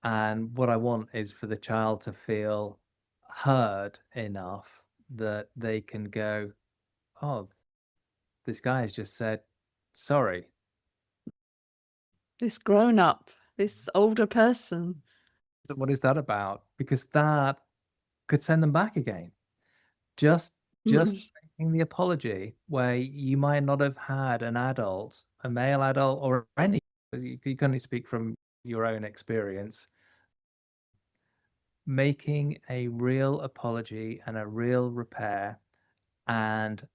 And what I want is for the child to feel heard enough that they can go, oh, this guy has just said sorry. This grown up, this older person. What is that about? Because that could send them back again. Just making the apology where you might not have had an adult, a male adult, or any, you can only speak from your own experience, making a real apology and a real repair and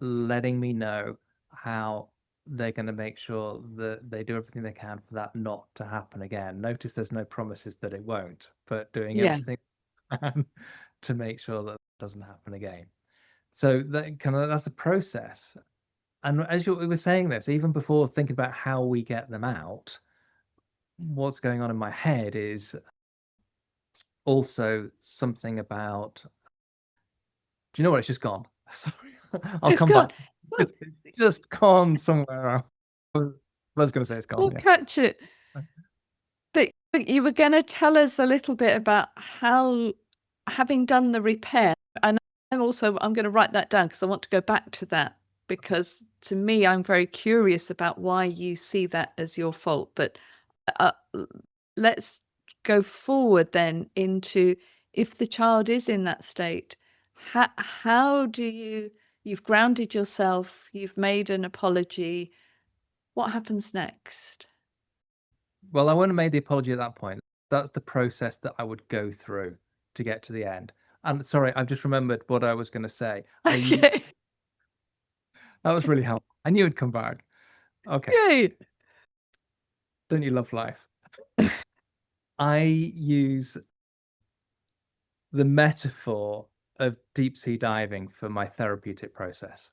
letting me know how they're going to make sure that they do everything they can for that not to happen again. Notice there's no promises that it won't, but doing Yeah. everything they can to make sure that it doesn't happen again. So that's the process. And as you were saying this, even before thinking about how we get them out, what's going on in my head is also something about, do you know what? It's just gone. Sorry, I'll It's come gone. back. It's just gone somewhere. I was going to say it's gone. We'll Yeah. catch it. But you were going to tell us a little bit about how, having done the repair, and I'm going to write that down because I want to go back to that, because to me, I'm very curious about why you see that as your fault. But let's go forward then into, if the child is in that state, how do you've grounded yourself, you've made an apology, what happens next? Well, I wouldn't have made the apology at that point. That's the process that I would go through to get to the end. And sorry, I've just remembered what I was going to say. Okay. That was really helpful. I knew it'd come back. Okay. Yay. Don't you love life? I use the metaphor of deep sea diving for my therapeutic process.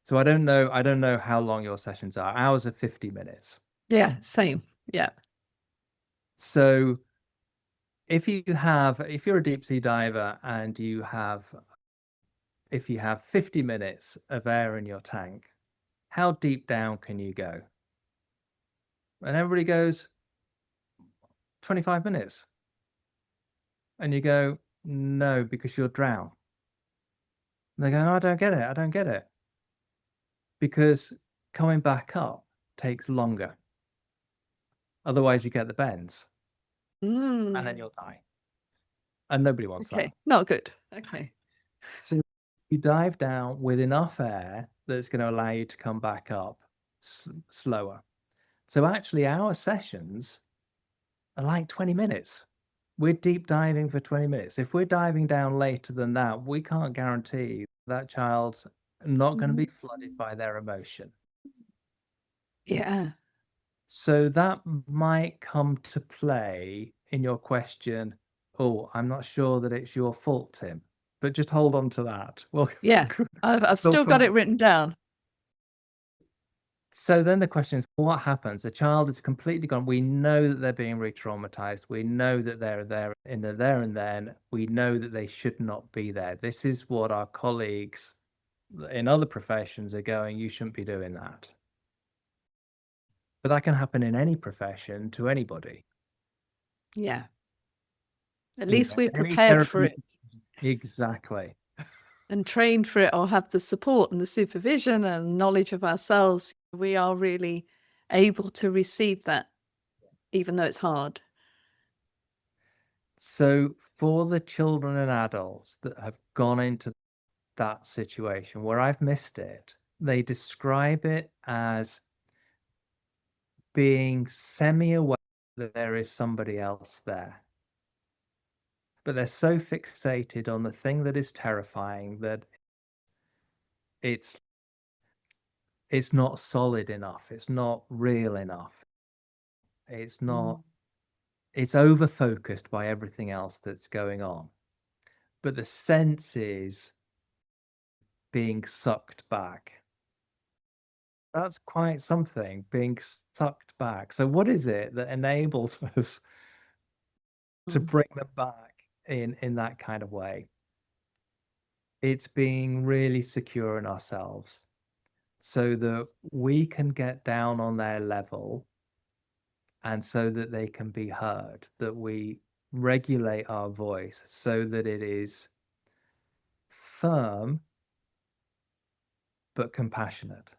So I don't know how long your sessions are. Ours are 50 minutes. Yeah, same. Yeah. So if you're a deep sea diver and if you have 50 minutes of air in your tank, how deep down can you go? And everybody goes 25 minutes. And you go, no, because you'll drown. And they go, no, I don't get it. I don't get it. Because coming back up takes longer. Otherwise, you get the bends and then you'll die. And nobody wants Okay, that. not good. Okay. So you dive down with enough air that's going to allow you to come back up slower. So actually, our sessions are like 20 minutes. We're deep diving for 20 minutes. If we're diving down later than that, we can't guarantee that child's not going to be flooded by their emotion. Yeah. So that might come to play in your question. Oh, I'm not sure that it's your fault, Tim, but just hold on to that. Well, Yeah. I've still got it written down. So then the question is, what happens? The child is completely gone. We know that they're being re-traumatized. We know that they're there in the there and then. We know that they should not be there. This is what our colleagues in other professions are going, you shouldn't be doing that. But that can happen in any profession to anybody. Yeah. At least we're Any prepared for it. Exactly. And trained for it, or have the support and the supervision and knowledge of ourselves. We are really able to receive that, even though it's hard. So for the children and adults that have gone into that situation where I've missed it, they describe it as being semi-aware that there is somebody else there. But they're so fixated on the thing that is terrifying that it's not solid enough. It's not real enough. It's not, it's over-focused by everything else that's going on. But the sense is being sucked back. That's quite something, being sucked back. So what is it that enables us to bring them back in that kind of way? It's being really secure in ourselves so that we can get down on their level and so that they can be heard, that we regulate our voice so that it is firm but compassionate,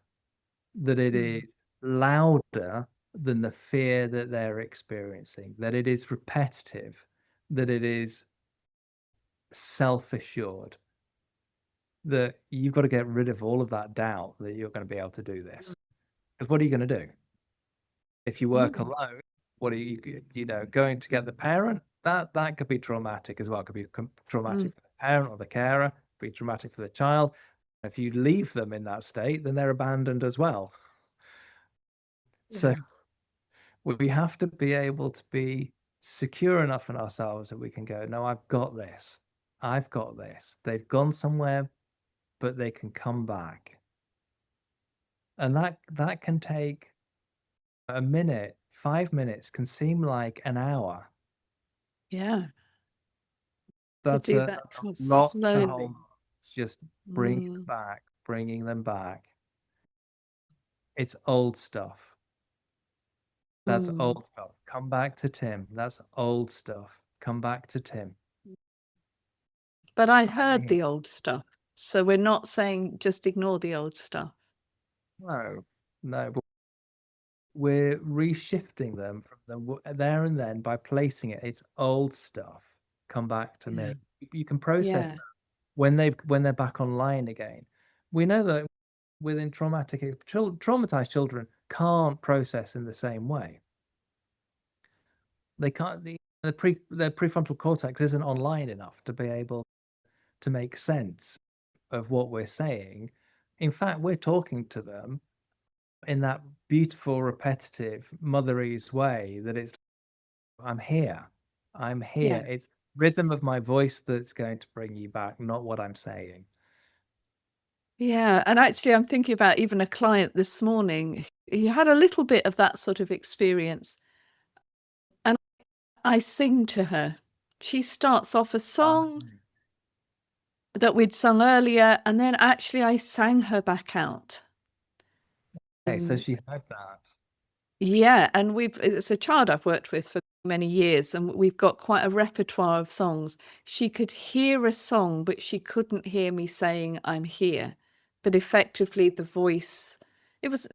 that it is louder than the fear that they're experiencing, that it is repetitive, that it is self-assured, that you've got to get rid of all of that doubt that you're going to be able to do this. Because what are you going to do? If you work alone, what are going to get the parent? That could be traumatic as well. It could be traumatic for the parent or the carer, be traumatic for the child. If you leave them in that state, then they're abandoned as well. So we have to be able to be secure enough in ourselves that we can go, no, I've got this. I've got this. They've gone somewhere, but they can come back. And that can take a minute, 5 minutes can seem like an hour. Yeah. That's do a that kind of lot to slowly. hold. Just bringing them back, bringing them back. It's old stuff. That's old stuff. Come back to Tim. That's old stuff. Come back to Tim. But I heard the old stuff. So we're not saying just ignore the old stuff. No, but we're reshifting them from there and then by placing it. It's old stuff. Come back to me. You can process that when they're back online again. We know that within traumatized children can't process in the same way. They can't. Their prefrontal cortex isn't online enough to be able to make sense of what we're saying. In fact, we're talking to them in that beautiful, repetitive, motherese way that it's, I'm here. I'm here. Yeah. It's rhythm of my voice that's going to bring you back, not what I'm saying. Yeah. And actually, I'm thinking about even a client this morning. He had a little bit of that sort of experience. And I sing to her. She starts off a song that we'd sung earlier, and then actually I sang her back out. Okay, so she heard that. Yeah, and it's a child I've worked with for many years, and we've got quite a repertoire of songs. She could hear a song, but she couldn't hear me saying I'm here. But effectively the voice, it was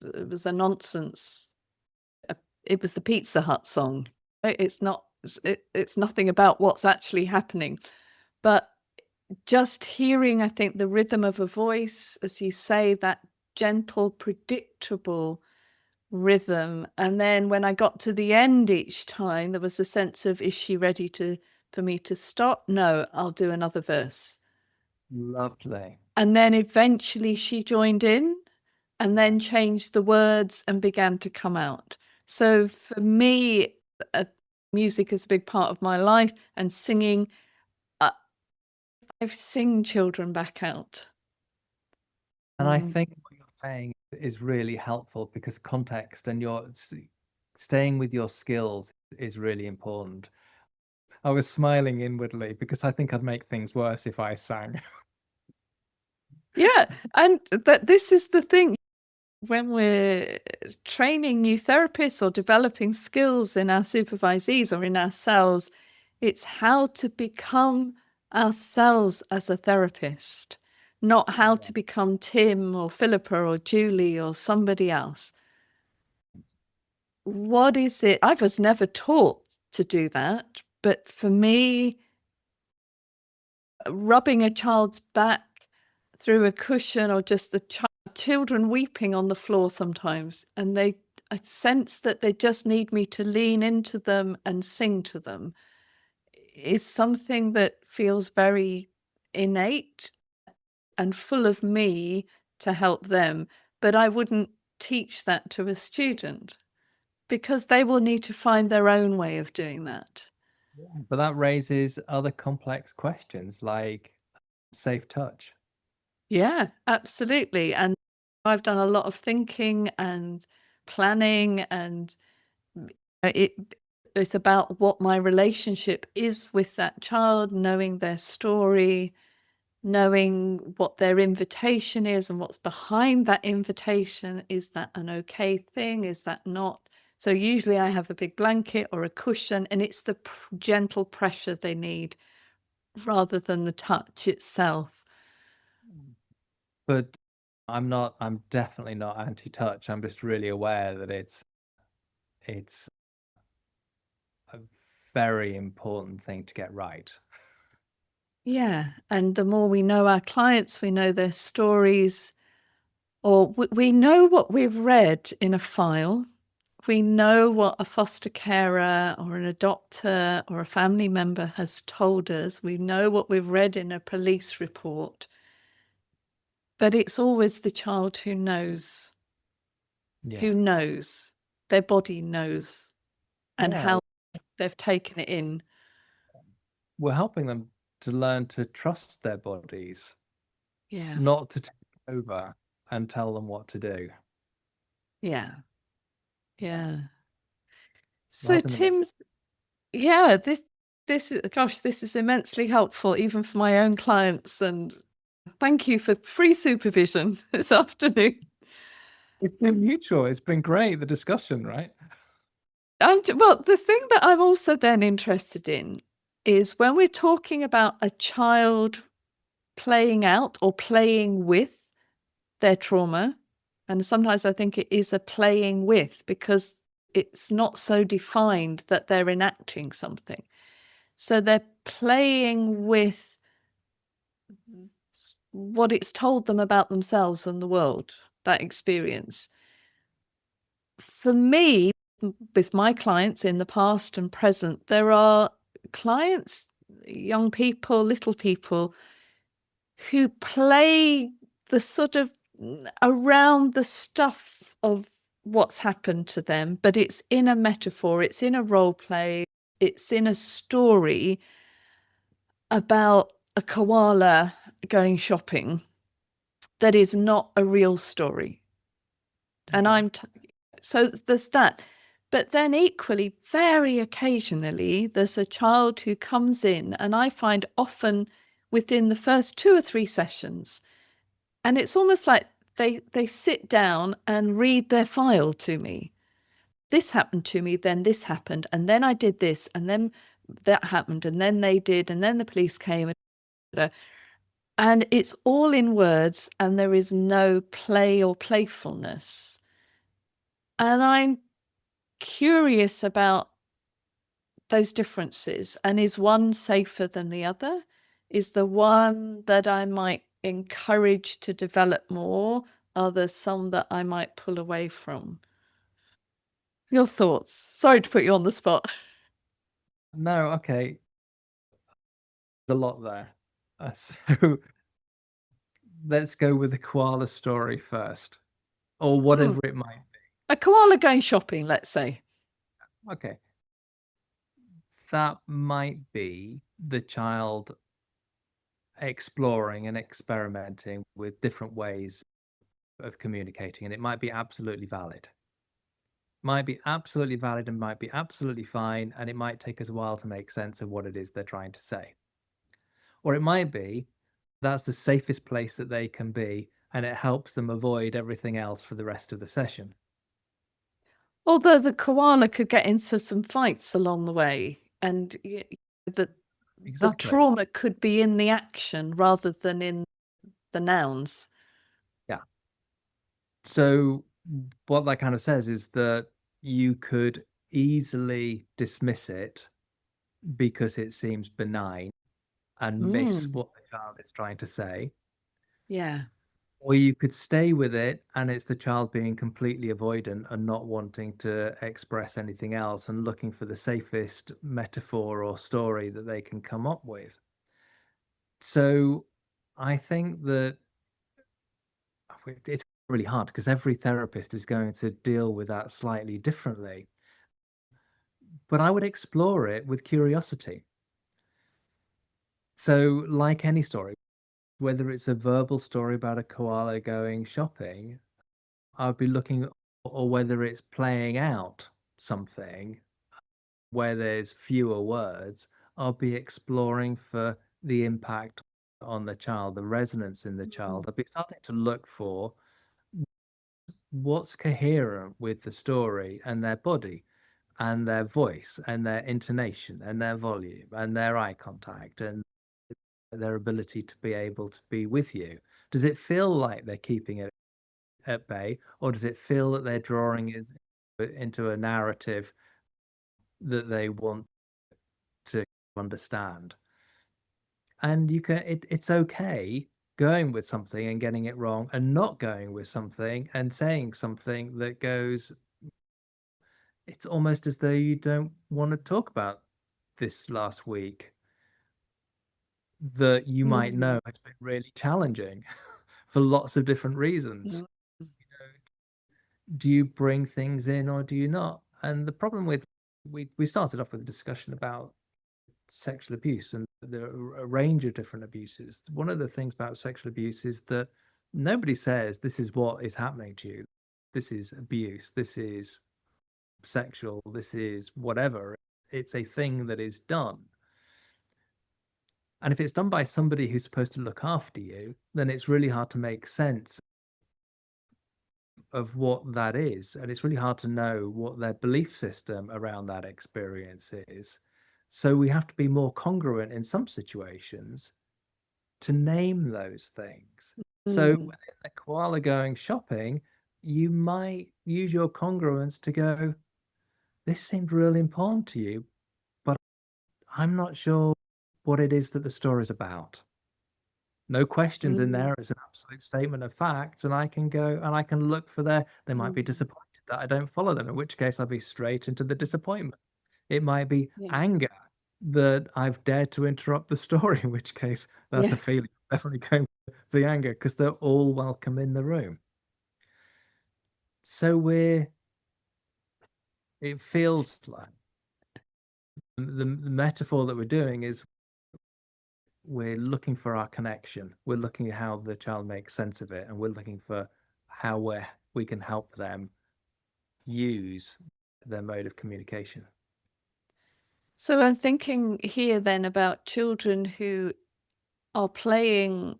a nonsense. It was the Pizza Hut song. It's nothing about what's actually happening. But just hearing, I think, the rhythm of a voice, as you say, that gentle, predictable rhythm. And then when I got to the end each time, there was a sense of, is she ready for me to stop? No, I'll do another verse. Lovely. And then eventually she joined in and then changed the words and began to come out. So for me, music is a big part of my life, and singing, I've sing children back out. And I think what you're saying is really helpful because context and your staying with your skills is really important. I was smiling inwardly because I think I'd make things worse if I sang. Yeah, and this is the thing. When we're training new therapists or developing skills in our supervisees or in ourselves, it's how to become ourselves as a therapist, not how to become Tim or Philippa or Julie or somebody else. What is it? I was never taught to do that, but for me, rubbing a child's back through a cushion or just children weeping on the floor sometimes, and I sense that they just need me to lean into them and sing to them, is something that feels very innate and full of me to help them. But I wouldn't teach that to a student because they will need to find their own way of doing that. But that raises other complex questions like safe touch. Yeah, absolutely. And I've done a lot of thinking and planning, and it's about what my relationship is with that child, knowing their story, knowing what their invitation is and what's behind that invitation. Is that an okay thing? Is that not? So usually I have a big blanket or a cushion, and it's the gentle pressure they need rather than the touch itself. But I'm definitely not anti-touch. I'm just really aware that it's a very important thing to get right. Yeah. And the more we know our clients, we know their stories, or we know what we've read in a file. We know what a foster carer or an adopter or a family member has told us. We know what we've read in a police report. But it's always the child who knows. Yeah. Who knows. Their body knows, and Yeah. how they've taken it in. We're helping them to learn to trust their bodies, Yeah. not to take over and tell them what to do. Yeah. Yeah. Yeah. We're So helping them make. Tim, yeah, this is, gosh, this is immensely helpful even for my own clients, and thank you for free supervision this afternoon. It's been mutual. It's been great, the discussion, right? And well, the thing that I'm also then interested in is when we're talking about a child playing out or playing with their trauma, and sometimes I think it is a playing with, because it's not so defined that they're enacting something. So they're playing with what it's told them about themselves and the world, that experience. For me, with my clients in the past and present, there are clients, young people, little people, who play the sort of around the stuff of what's happened to them, but it's in a metaphor, it's in a role play, it's in a story about a koala going shopping that is not a real story. And Okay. so there's that. But then equally, very occasionally, there's a child who comes in, and I find often within the first 2 or 3 sessions, and it's almost like they sit down and read their file to me. This happened to me, then this happened, and then I did this, and then that happened, and then they did, and then the police came. And it's all in words, and there is no play or playfulness. And I'm curious about those differences. And is one safer than the other? Is the one that I might encourage to develop more? Are there some that I might pull away from? Your thoughts? Sorry to put you on the spot. No, okay. There's a lot there. So let's go with the koala story first, or Hmm. whatever it might A koala going shopping, let's say. be. Okay. That might be the child exploring and experimenting with different ways of communicating, and it might be absolutely valid. Might be absolutely valid and might be absolutely fine, and it might take us a while to make sense of what it is they're trying to say. Or it might be that's the safest place that they can be, and it helps them avoid everything else for the rest of the session. Although the koala could get into some fights along the way, and the Exactly. trauma could be in the action rather than in the nouns. Yeah. So what that kind of says is that you could easily dismiss it because it seems benign and miss Mm, what the child is trying to say. yeah. Or you could stay with it and it's the child being completely avoidant and not wanting to express anything else and looking for the safest metaphor or story that they can come up with. So I think that it's really hard because every therapist is going to deal with that slightly differently. But I would explore it with curiosity. So, like any story, whether it's a verbal story about a koala going shopping, I'd be looking, or whether it's playing out something where there's fewer words, I'll be exploring for the impact on the child, the resonance in the child. Mm. I'll be starting to look for what's coherent with the story and their body and their voice and their intonation and their volume and their eye contact and their ability to be able to be with you. Does it feel like they're keeping it at bay, or does it feel that they're drawing it into a narrative that they want to understand? And it's okay going with something and getting it wrong, and not going with something and saying something that goes, it's almost as though you don't want to talk about this last week that you might Mm. know has been really challenging for lots of different reasons. Mm. Do you bring things in or do you not? And the problem with, we started off with a discussion about sexual abuse and a range of different abuses. One of the things about sexual abuse is that nobody says this is what is happening to you. This is abuse. This is sexual. This is whatever. It's a thing that is done. And if it's done by somebody who's supposed to look after you, then it's really hard to make sense of what that is. And it's really hard to know what their belief system around that experience is. So we have to be more congruent in some situations to name those things. So Mm. when a koala going shopping, you might use your congruence to go, this seemed really important to you, but I'm not sure what it is that the story is about. No questions in Mm. there. It's an absolute statement of facts, and I can go and I can look for their. They might be Mm. disappointed that I don't follow them, in which case I'll be straight into the disappointment. It might be Yeah. anger that I've dared to interrupt the story, in which case that's Yeah. a feeling definitely going for the anger because they're all welcome in the room. So it feels like the metaphor that we're doing is we're looking for our connection. We're looking at how the child makes sense of it, and we're looking for how we can help them use their mode of communication. So I'm thinking here then about children who are playing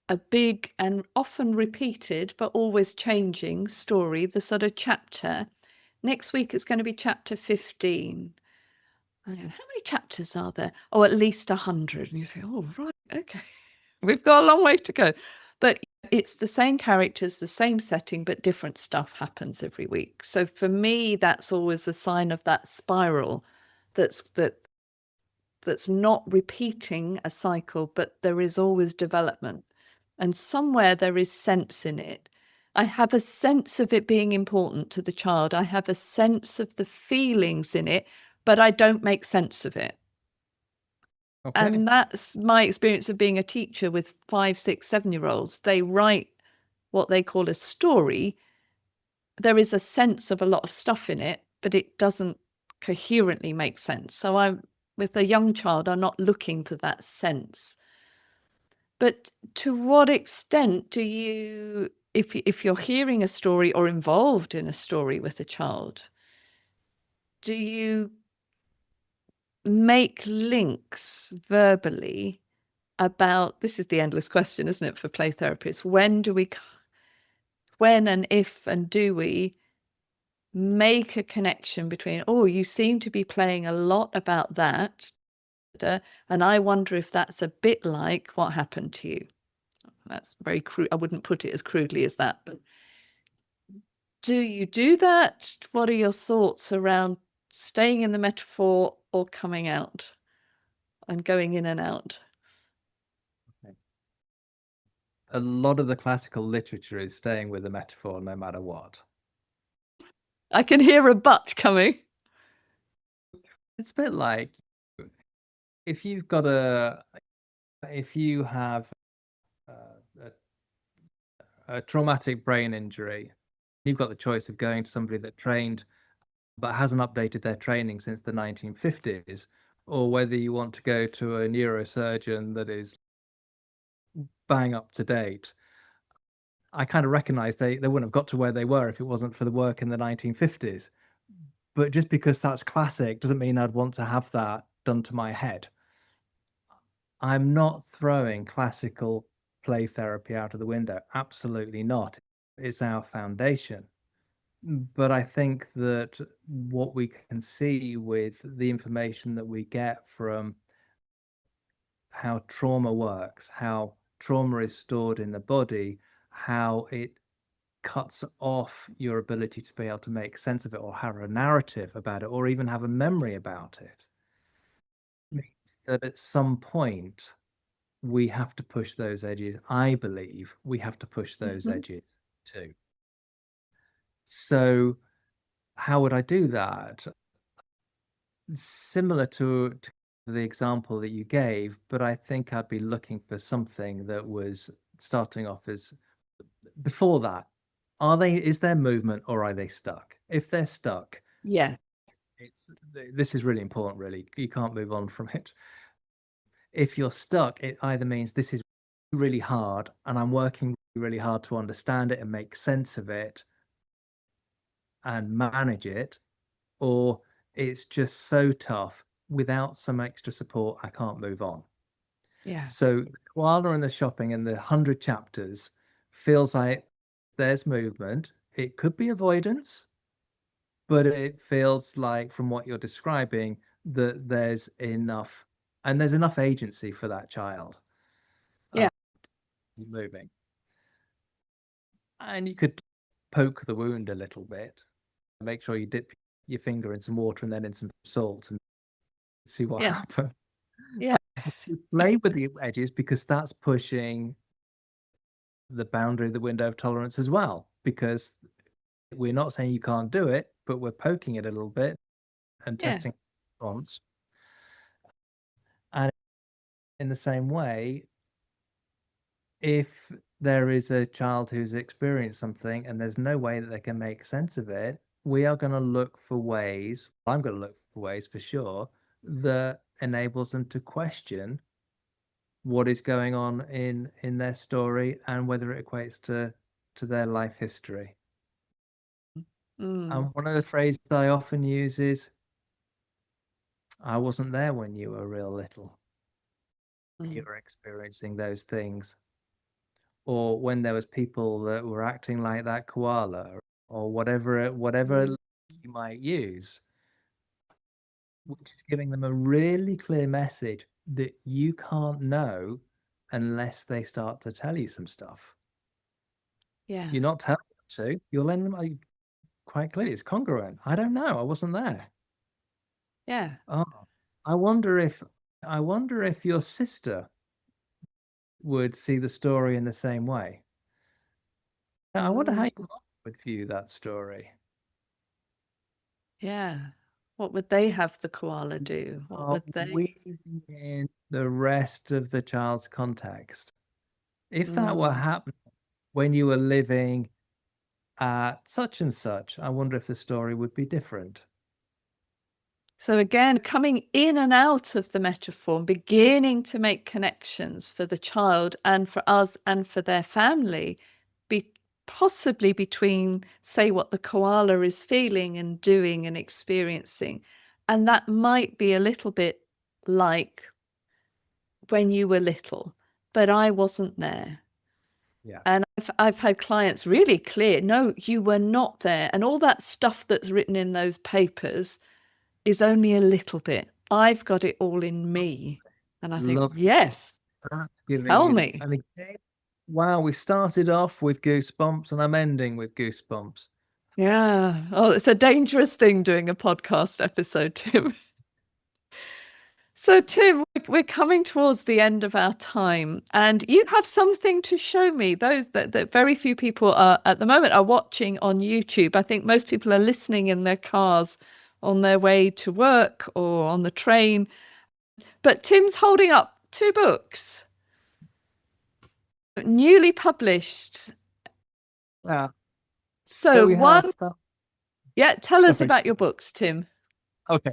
a big and often repeated, but always changing story, the sort of chapter. Next week it's going to be chapter 15. I go, how many chapters are there? Oh, at least 100. And you say, oh, right, okay. We've got a long way to go. But it's the same characters, the same setting, but different stuff happens every week. So for me, that's always a sign of that spiral that's not repeating a cycle, but there is always development. And somewhere there is sense in it. I have a sense of it being important to the child. I have a sense of the feelings in it, but I don't make sense of it. Okay. And that's my experience of being a teacher with 5, 6, 7-year-olds. They write what they call a story. There is a sense of a lot of stuff in it, but it doesn't coherently make sense. So I'm with a young child, I'm not looking for that sense. But to what extent do you, if you're hearing a story or involved in a story with a child, do you make links verbally about, this is the endless question, isn't it, for play therapists? When and if and do we make a connection between, oh, you seem to be playing a lot about that, and I wonder if that's a bit like what happened to you. That's very crude. I wouldn't put it as crudely as that, but do you do that? What are your thoughts around staying in the metaphor or coming out and going in and out? A lot of the classical literature is staying with the metaphor no matter what. I can hear a but coming. It's a bit like if you've got a, if you have a traumatic brain injury, you've got the choice of going to somebody that trained but hasn't updated their training since the 1950s, or whether you want to go to a neurosurgeon that is bang up to date. I kind of recognize they wouldn't have got to where they were if it wasn't for the work in the 1950s. But just because that's classic doesn't mean I'd want to have that done to my head. I'm not throwing classical play therapy out of the window. Absolutely not. is our foundation. But I think that what we can see with the information that we get from how trauma works, how trauma is stored in the body, how it cuts off your ability to be able to make sense of it or have a narrative about it or even have a memory about it, means that at some point we have to push those edges. I believe we have to push those Mhm. edges too. So, how would I do that? Similar to the example that you gave, but I think I'd be looking for something that was starting off as before that. Is there movement or are they stuck? If they're stuck, Yeah. it's this is really important, really. You can't move on from it. If you're stuck, it either means this is really hard and I'm working really hard to understand it and make sense of it and manage it, or it's just so tough without some extra support, I can't move on. Yeah. So the koala and the shopping and the 100 chapters feels like there's movement. It could be avoidance, but it feels like from what you're describing that there's enough agency for that child Yeah. moving. And you could poke the wound a little bit, make sure you dip your finger in some water and then in some salt and see what Yeah. happens. Yeah. Play with the edges because that's pushing the boundary of the window of tolerance as well. Because we're not saying you can't do it, but we're poking it a little bit and Yeah. testing response. And in the same way, if there is a child who's experienced something and there's no way that they can make sense of it, we are going to look for ways, I'm going to look for ways for sure, that enables them to question what is going on in their story and whether it equates to their life history. Mm. And one of the phrases I often use is, I wasn't there when you were real little. You Mm. were experiencing those things. Or when there was people that were acting like that koala or whatever Mm. you might use, which is giving them a really clear message that you can't know unless they start to tell you some stuff. Yeah. You're not telling them to. You're letting them quite clearly. It's congruent. I don't know. I wasn't there. Yeah. Oh, I wonder if I wonder if your sister would see the story in the same way. I wonder how Mm. your mom would view that story. Yeah. What would they have the koala do? What Are would they? weaving in the rest of the child's context. If that were Mm. happening when you were living at such and such, I wonder if the story would be different. So again, coming in and out of the metaphor, beginning to make connections for the child and for us and for their family, possibly between, say, what the koala is feeling and doing and experiencing. And that might be a little bit like when you were little, but I wasn't there. Yeah. And I've had clients really clear, no, you were not there. And all that stuff that's written in those papers is only a little bit. I've got it all in me. And I think, Love yes, that's giving tell me me. and again, wow, we started off with goosebumps and I'm ending with goosebumps. Yeah. Oh, it's a dangerous thing doing a podcast episode, Tim. So, Tim, we're coming towards the end of our time, and you have something to show me. Those that very few people are at the moment are watching on YouTube. I think most people are listening in their cars on their way to work or on the train. But Tim's holding up two books, newly published. Yeah. So So, we have one, yeah, tell us sorry. about your books, Tim. Okay.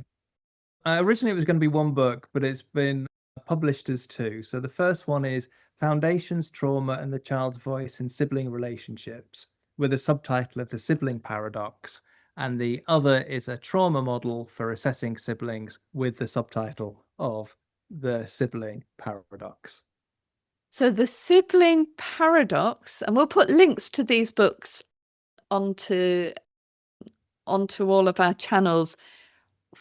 Originally, it was going to be one book, but it's been published as two. So the first one is Foundations, Trauma, and the Child's Voice in Sibling Relationships, with a subtitle of The Sibling Paradox. And the other is a trauma model for assessing siblings with the subtitle of The Sibling Paradox. So the sibling paradox, and we'll put links to these books onto all of our channels.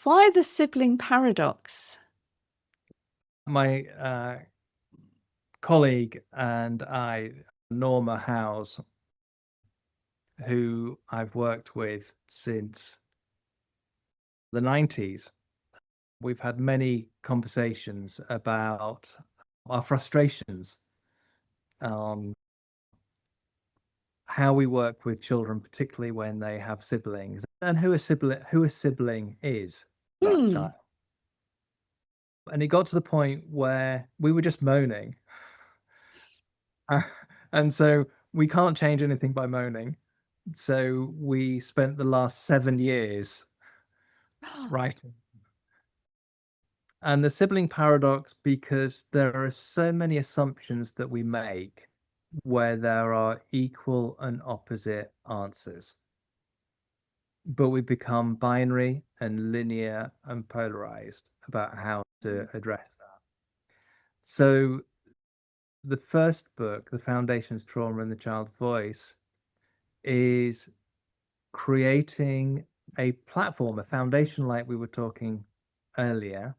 Why the sibling paradox? My colleague and I, Norma Howes, who I've worked with since the 90s, we've had many conversations about our frustrations on how we work with children, particularly when they have siblings, and who a sibling is that child. And it got to the point where we were just moaning. And so we can't change anything by moaning. So we spent the last 7 years writing. And the sibling paradox, because there are so many assumptions that we make where there are equal and opposite answers, but we become binary and linear and polarized about how to address that. So the first book, The Foundations, Trauma and the Child's Voice, is creating a platform, a foundation like we were talking earlier,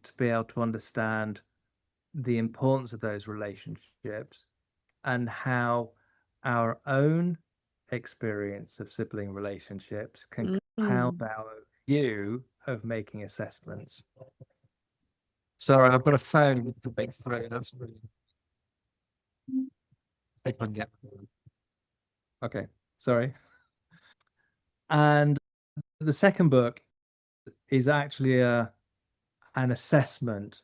to be able to understand the importance of those relationships and how our own experience of sibling relationships can compound our view of making assessments. Sorry, I've got a phone to make through. That's really. I can get. Okay, sorry. And the second book is actually an assessment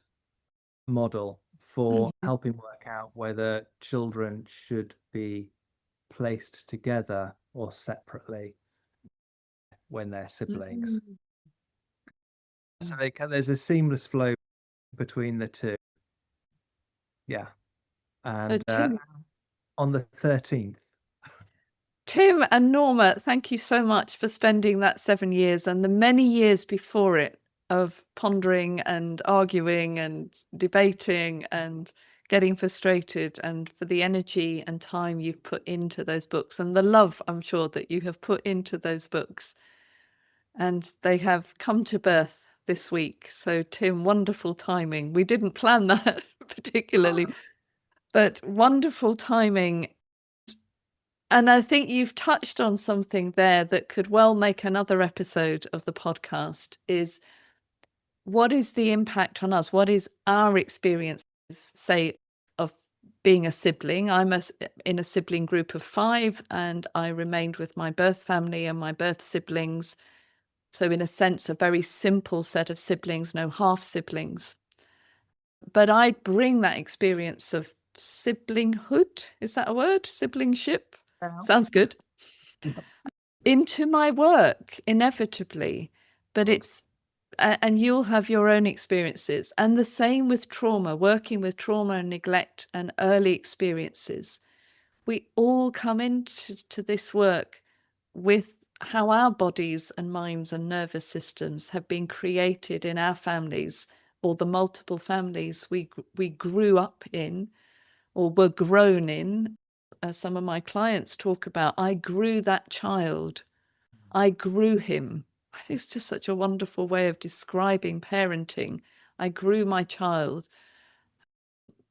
model for helping work out whether children should be placed together or separately when they're siblings. So there's a seamless flow between the two. Yeah. And on the 13th. Tim and Norma, thank you so much for spending that 7 years and the many years before it of pondering and arguing and debating and getting frustrated, and for the energy and time you've put into those books and the love, I'm sure, that you have put into those books. And they have come to birth this week. So Tim, wonderful timing. We didn't plan that particularly, but wonderful timing. And I think you've touched on something there that could well make another episode of the podcast, is what is the impact on us? What is our experience, say, of being a sibling? I'm in a sibling group of 5, and I remained with my birth family and my birth siblings. So in a sense, a very simple set of siblings, no half siblings. But I bring that experience of siblinghood, is that a word? Siblingship? Sounds good. Into my work, inevitably. But it's, and you'll have your own experiences. And the same with trauma, working with trauma and neglect and early experiences. We all come into this work with how our bodies and minds and nervous systems have been created in our families, or the multiple families we grew up in or were grown in. As some of my clients talk about, I grew that child. I grew him. I think it's just such a wonderful way of describing parenting. I grew my child.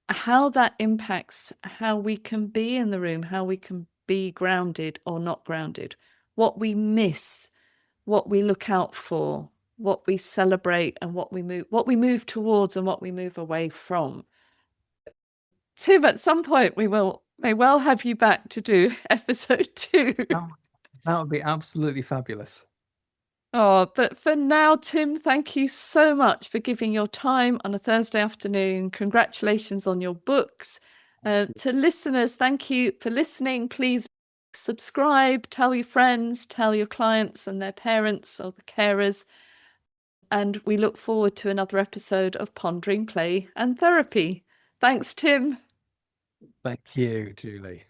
How that impacts how we can be in the room, how we can be grounded or not grounded, what we miss, what we look out for, what we celebrate, and what we move towards and what we move away from. Tim, at some point we may well have you back to do episode 2. That would be absolutely fabulous. Oh, but for now, Tim, thank you so much for giving your time on a Thursday afternoon. Congratulations on your books. To listeners, thank you for listening. Please subscribe, tell your friends, tell your clients and their parents or the carers. And we look forward to another episode of Pondering Play and Therapy. Thanks, Tim. Thank you, Julie.